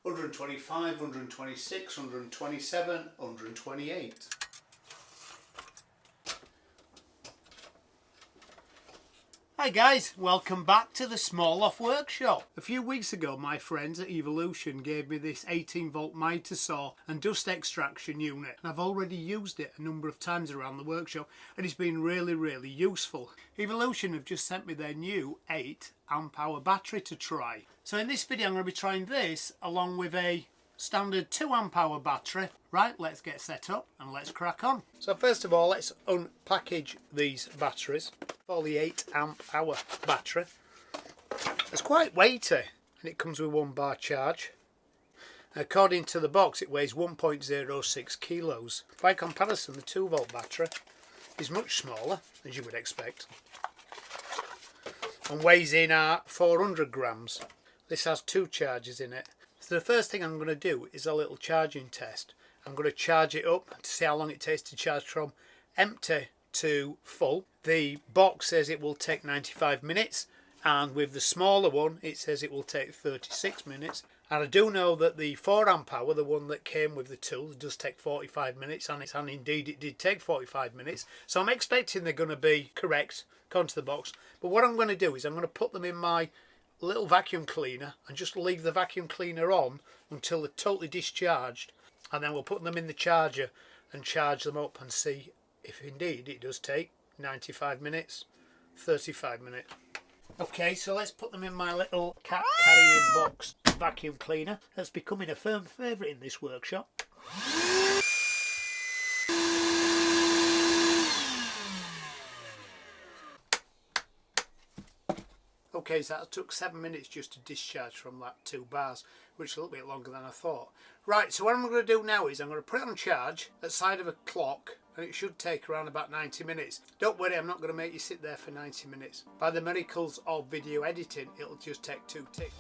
125, 126, 127, 128. Hi guys, welcome back to the Small Off Workshop. A few weeks ago my friends at Evolution gave me this 18 volt miter saw and dust extraction unit, and I've already used it a number of times around the workshop and it's been really useful. Evolution have just sent me their new 8 amp hour battery to try. So in this video I'm going to be trying this along with a standard 2 amp hour battery. Right, let's get set up and let's crack on. So first of all, let's unpackage these batteries. For the 8 amp hour battery, it's quite weighty and it comes with 1 bar charge. According to the box it weighs 1.06 kilos. By comparison, the 2 volt battery is much smaller, as you would expect, and weighs in at 400 grams. This has 2 charges in it. So the first thing I'm going to do is a little charging test. I'm going to charge it up to see how long it takes to charge from empty to full. The box says it will take 95 minutes, and with the smaller one it says it will take 36 minutes. And I do know that the 4 amp hour, the one that came with the tool, does take 45 minutes, and indeed it did take 45 minutes. So I'm expecting they're going to be correct according to the box. But what I'm going to do is I'm going to put them in my little vacuum cleaner and just leave the vacuum cleaner on until they're totally discharged, and then we'll put them in the charger and charge them up and see if indeed it does take 95 minutes, 35 minutes. Okay, so let's put them in my little cat carrying box vacuum cleaner that's becoming a firm favourite in this workshop. Okay, so that took 7 minutes just to discharge from that 2 bars, which is a little bit longer than I thought. Right, so what I'm going to do now is I'm going to put it on charge at the side of a clock, and it should take around about 90 minutes. Don't worry, I'm not going to make you sit there for 90 minutes. By the miracles of video editing, it'll just take 2 ticks.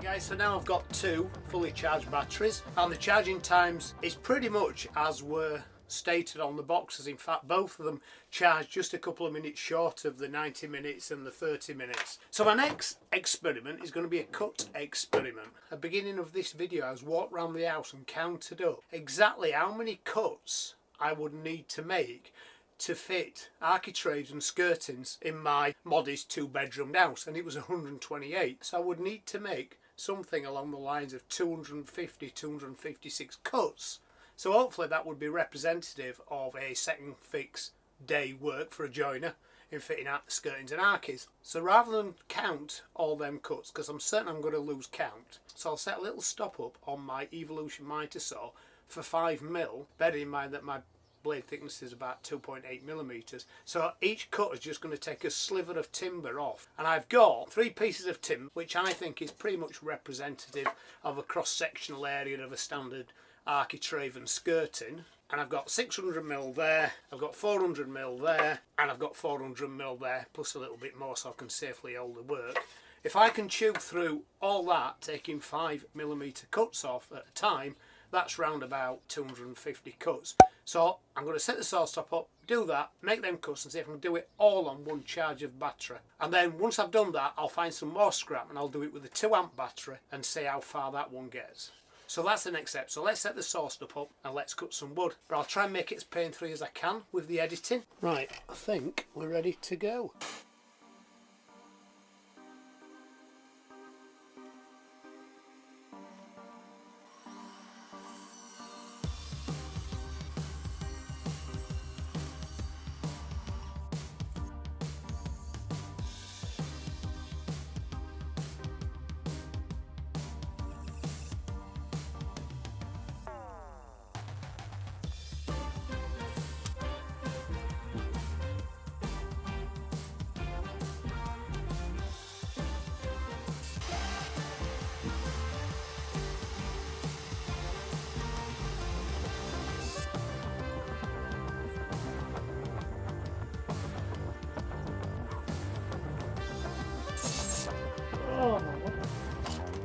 Guys, so now I've got 2 fully charged batteries, and the charging times is pretty much as were stated on the boxes. In fact, both of them charge just a couple of minutes short of the 90 minutes and the 30 minutes. So my next experiment is going to be a cut experiment. At the beginning of this video I was walked around the house and counted up exactly how many cuts I would need to make to fit architraves and skirtings in my modest 2-bedroom house, and it was 128. So I would need to make something along the lines of 256 cuts. So hopefully that would be representative of a second fix day work for a joiner in fitting out the skirtings and arches. So rather than count all them cuts, because I'm certain I'm going to lose count, so I'll set a little stop up on my Evolution miter saw for 5mm, bearing in mind that my blade thickness is about 2.8 millimeters. So each cut is just going to take a sliver of timber off, and I've got 3 pieces of timber which I think is pretty much representative of a cross-sectional area of a standard architrave and skirting. And I've got 600mm there, I've got 400mm there, and I've got 400mm there, plus a little bit more so I can safely hold the work. If I can chew through all that, taking 5mm cuts off at a time, that's round about 250 cuts. So I'm going to set the saw stop up, do that, make them cuts and see if I can do it all on 1 charge of battery. And then once I've done that, I'll find some more scrap and I'll do it with a 2 amp battery and see how far that one gets. So that's the next step. So let's set the saw stop up and let's cut some wood. But I'll try and make it as pain-free as I can with the editing. Right, I think we're ready to go.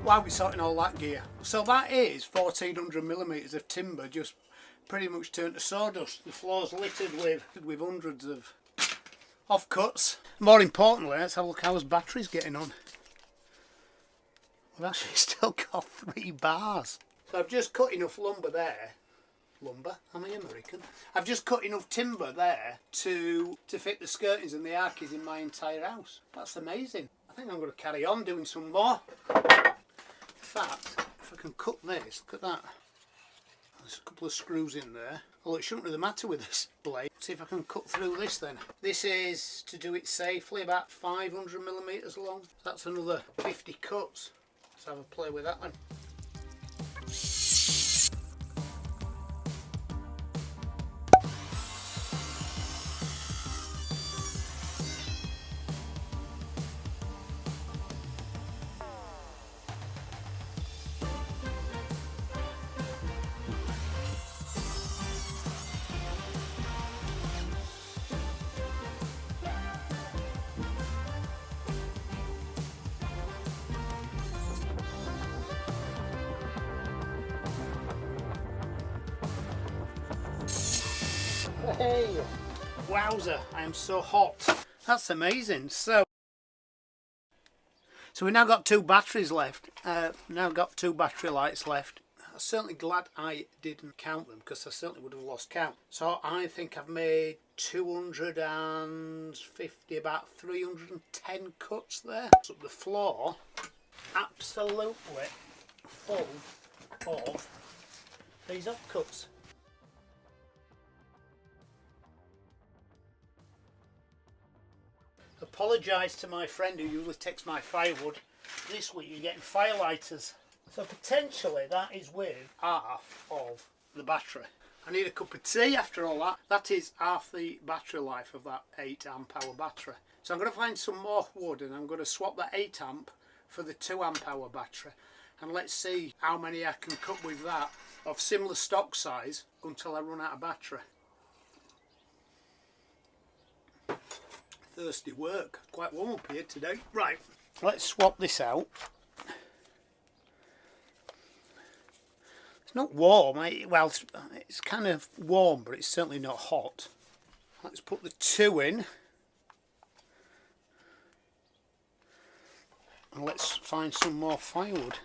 Why are we sorting all that gear? So that is 1400mm of timber just pretty much turned to sawdust. The floor's littered with hundreds of offcuts. More importantly, let's have a look how his battery's getting on. We've actually still got 3 bars. So I've just cut enough lumber there. Lumber? Am I American? I've just cut enough timber there to fit the skirtings and the arches in my entire house. That's amazing. I think I'm going to carry on doing some more. In fact, if I can cut this, look at that. There's a couple of screws in there. Well, it shouldn't really matter with this blade. See if I can cut through this then. This is, to do it safely, about 500mm long. That's another 50 cuts. Let's have a play with that one. Hey! Wowzer, I am so hot. That's amazing. So we've now got 2 batteries left. Now got 2 battery lights left. I'm certainly glad I didn't count them because I certainly would have lost count. So I think I've made 250, about 310 cuts there. So the floor absolutely full of these offcuts. Apologise to my friend who usually takes my firewood. This week you're getting firelighters. So potentially that is with half of the battery. I need a cup of tea after all that. That is half the battery life of that 8 amp hour battery. So I'm going to find some more wood and I'm going to swap that 8 amp for the 2 amp hour battery. And let's see how many I can cut with that of similar stock size until I run out of battery. Thirsty work. Quite warm up here today. Right, let's swap this out. It's not warm. Well, it's kind of warm, but it's certainly not hot. Let's put the 2 in. And let's find some more firewood.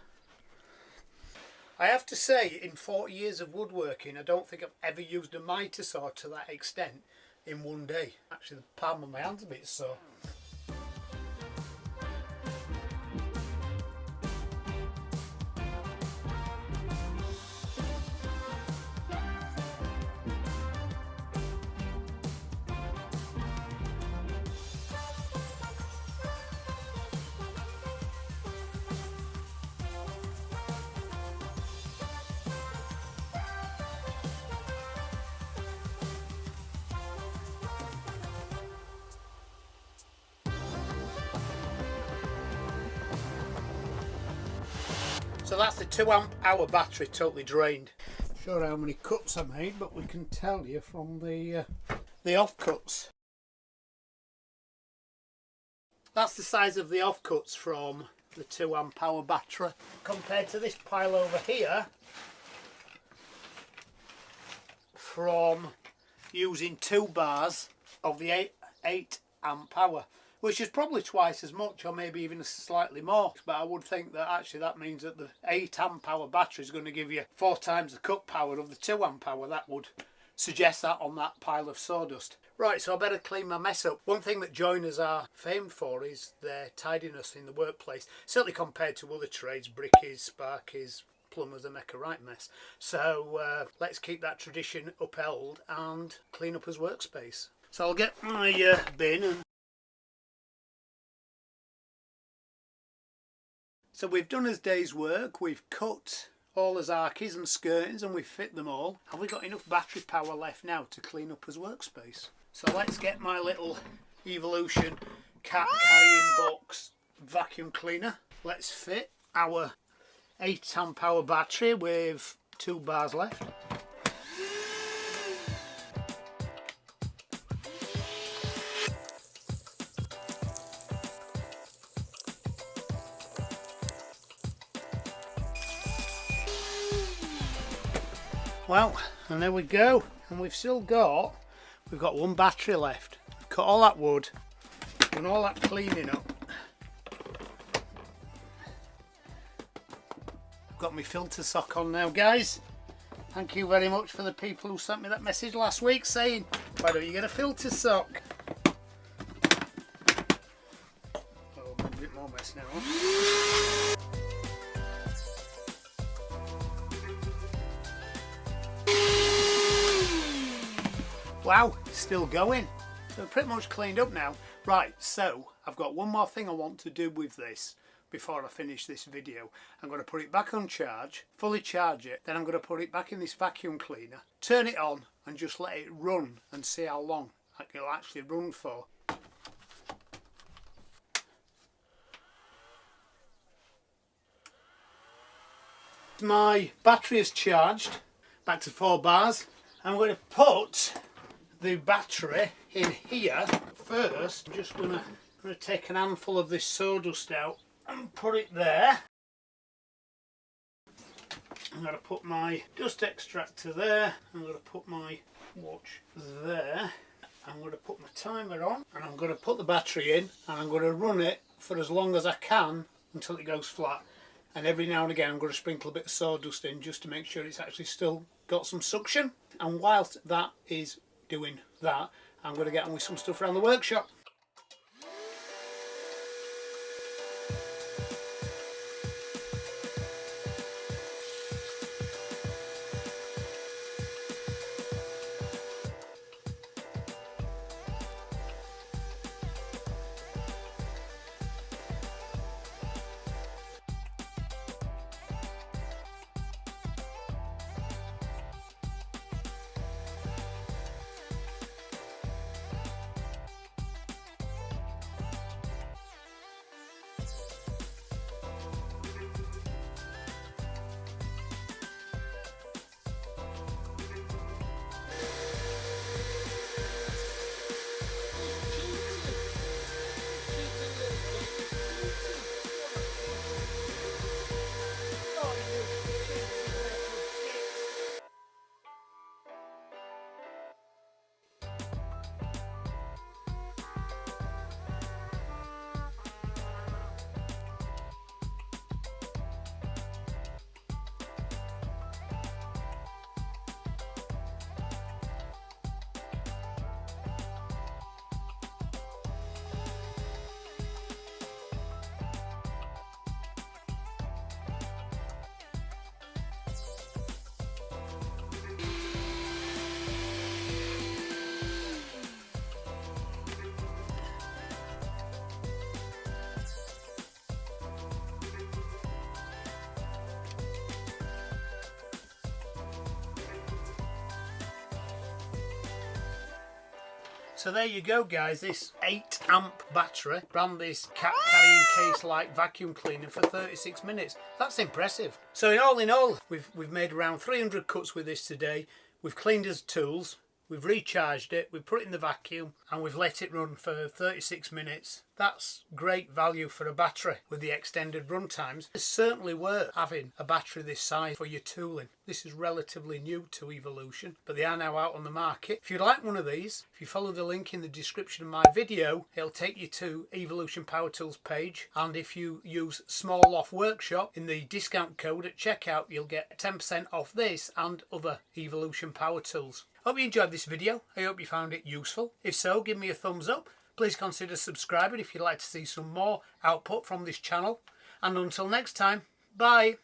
I have to say, in 40 years of woodworking, I don't think I've ever used a mitre saw to that extent in one day. Actually, the palm of my hand's a bit sore. So that's the 2 amp hour battery totally drained. Not sure how many cuts I made, but we can tell you from the offcuts. That's the size of the offcuts from the 2 amp hour battery compared to this pile over here from using 2 bars of the 8 amp hour, which is probably twice as much or maybe even slightly more. But I would think that actually that means that the 8 amp hour battery is going to give you 4 times the cut power of the 2 amp hour. That would suggest that on that pile of sawdust. Right, so I better clean my mess up. One thing that joiners are famed for is their tidiness in the workplace, certainly compared to other trades, brickies, sparkies, plumbers, they make a right mess. So let's keep that tradition upheld and clean up his workspace. So I'll get my bin and so we've done his day's work, we've cut all his arches and skirtings and we've fit them all. Have we got enough battery power left now to clean up his workspace? So let's get my little Evolution cat carrying box vacuum cleaner. Let's fit our 8 amp hour battery with 2 bars left. Well, and there we go. And we've got one battery left. Cut all that wood, done all that cleaning up. I've got my filter sock on now, guys. Thank you very much for the people who sent me that message last week saying, why don't you get a filter sock? Oh, a bit more mess now. Wow, still going. So pretty much cleaned up now. Right, so I've got one more thing I want to do with this before I finish this video. I'm going to put it back on charge, fully charge it, then I'm going to put it back in this vacuum cleaner, turn it on and just let it run and see how long it'll actually run for. My battery is charged, back to 4 bars. I'm going to put the battery in here first. I'm just going to take an handful of this sawdust out and put it there. I'm going to put my dust extractor there. I'm going to put my watch there. I'm going to put my timer on and I'm going to put the battery in and I'm going to run it for as long as I can until it goes flat. And every now and again I'm going to sprinkle a bit of sawdust in just to make sure it's actually still got some suction. And whilst that is doing that, I'm going to get on with some stuff around the workshop. So there you go, guys, this 8 amp battery ran this cat carrying case like vacuum cleaner for 36 minutes. That's impressive. So in all, we've made around 300 cuts with this today. We've cleaned his tools, we've recharged it, we've put it in the vacuum and we've let it run for 36 minutes. That's great value for a battery with the extended run times. It's certainly worth having a battery this size for your tooling. This is relatively new to Evolution, but they are now out on the market. If you'd like one of these, if you follow the link in the description of my video, it'll take you to Evolution Power Tools page, and if you use Small Loft Workshop in the discount code at checkout, you'll get 10% off this and other Evolution Power Tools. Hope you enjoyed this video. I hope you found it useful. If so, give me a thumbs up. Please consider subscribing if you'd like to see some more output from this channel. And until next time, bye!